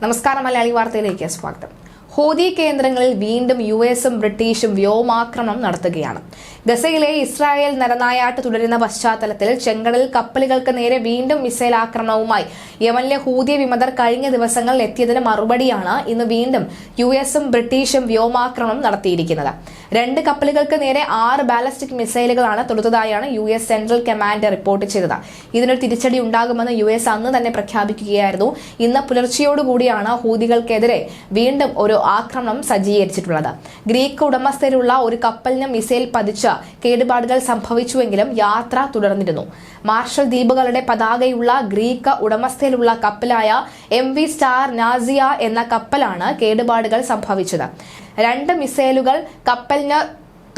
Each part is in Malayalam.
നമസ്കാരം മലയാളി വാർത്തയിലേക്ക് സ്വാഗതം. ഹൂതി കേന്ദ്രങ്ങളിൽ വീണ്ടും യുഎസും ബ്രിട്ടീഷും വ്യോമാക്രമണം നടത്തുകയാണ്. ഗസയിലെ ഇസ്രായേൽ നരനായാട്ട് തുടരുന്ന പശ്ചാത്തലത്തിൽ ചെങ്കടലിൽ കപ്പലുകൾക്ക് നേരെ വീണ്ടും മിസൈൽ ആക്രമണവുമായി യമനിലെ ഹൂതി വിമതർ കഴിഞ്ഞ ദിവസങ്ങളിൽ എത്തിയതിന് മറുപടിയാണ് ഇന്ന് വീണ്ടും യുഎസും ബ്രിട്ടീഷും വ്യോമാക്രമണം നടത്തിയിരിക്കുന്നത്. 2 കപ്പലുകൾക്ക് നേരെ 6 ബാലിസ്റ്റിക് മിസൈലുകളാണ് തൊടുത്തതായാണ് യുഎസ് സെൻട്രൽ കമാൻഡ് റിപ്പോർട്ട് ചെയ്തത്. ഇതിനൊരു തിരിച്ചടി ഉണ്ടാകുമെന്ന് യുഎസ് അന്ന് തന്നെ പ്രഖ്യാപിക്കുകയായിരുന്നു. ഇന്ന് പുലർച്ചെയോടുകൂടിയാണ് ഹൂതികൾക്കെതിരെ വീണ്ടും ഒരു ആക്രമണം സജ്ജീകരിച്ചിട്ടുള്ളത്. ഗ്രീക്ക് ഉടമസ്ഥയിലുള്ള ഒരു കപ്പലിന് മിസൈൽ പതിച്ച് കേടുപാടുകൾ സംഭവിച്ചുവെങ്കിലും യാത്ര തുടർന്നിരുന്നു. മാർഷൽ ദ്വീപുകളുടെ പതാകയുള്ള ഗ്രീക്ക് ഉടമസ്ഥയിലുള്ള കപ്പലായ MV സ്റ്റാർ നാസിയ എന്ന കപ്പലാണ് കേടുപാടുകൾ സംഭവിച്ചത്. 2 മിസൈലുകൾ കപ്പലിന്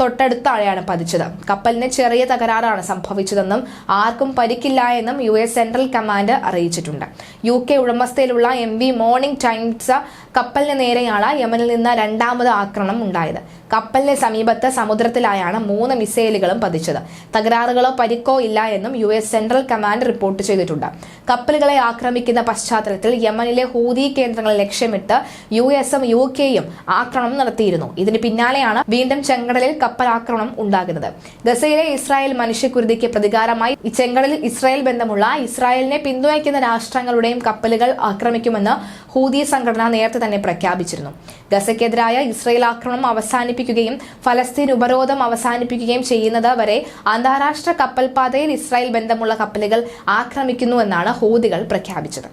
തൊട്ടടുത്തായാണ് പതിച്ചത്. കപ്പലിന് ചെറിയ തകരാറാണ് സംഭവിച്ചതെന്നും ആർക്കും പരിക്കില്ല എന്നും US സെൻട്രൽ കമാൻഡ് അറിയിച്ചിട്ടുണ്ട്. UK ഉടമസ്ഥയിലുള്ള MV മോർണിംഗ് ടൈംസ് കപ്പലിന് നേരെയാണ് യമനിൽ നിന്ന് 2ാമത് ആക്രമണം ഉണ്ടായത്. കപ്പലിന് സമീപത്ത് സമുദ്രത്തിലായാണ് 3 മിസൈലുകളും പതിച്ചത്. തകരാറുകളോ പരിക്കോ ഇല്ല എന്നും US സെൻട്രൽ കമാൻഡ് റിപ്പോർട്ട് ചെയ്തിട്ടുണ്ട്. കപ്പലുകളെ ആക്രമിക്കുന്ന പശ്ചാത്തലത്തിൽ യമനിലെ ഹൂതി കേന്ദ്രങ്ങൾ ലക്ഷ്യമിട്ട് USഉം UKയും ആക്രമണം നടത്തിയിരുന്നു. ഇതിന് പിന്നാലെയാണ് വീണ്ടും ചെങ്കടലിൽ കപ്പൽ ആക്രമണം ഉണ്ടാകുന്നത്. ഗസയിലെ ഇസ്രായേൽ മനുഷ്യക്കുരുതിക്ക് പ്രതികാരമായി ചെങ്കടലിൽ ഇസ്രായേൽ ബന്ധമുള്ള ഇസ്രായേലിനെ പിന്തുണയ്ക്കുന്ന രാഷ്ട്രങ്ങളുടെയും കപ്പലുകൾ ആക്രമിക്കുമെന്ന് ഹൂതി സംഘടന നേരത്തെ തന്നെ പ്രഖ്യാപിച്ചിരുന്നു. ഗസയ്ക്കെതിരായ ഇസ്രായേൽ ആക്രമണം അവസാനിപ്പിക്കുകയും ഫലസ്തീൻ ഉപരോധം അവസാനിപ്പിക്കുകയും ചെയ്യുന്നത് വരെ അന്താരാഷ്ട്ര കപ്പൽപാതയിൽ ഇസ്രായേൽ ബന്ധമുള്ള കപ്പലുകൾ ആക്രമിക്കുന്നുവെന്നാണ് ഹൂതികൾ പ്രഖ്യാപിച്ചത്.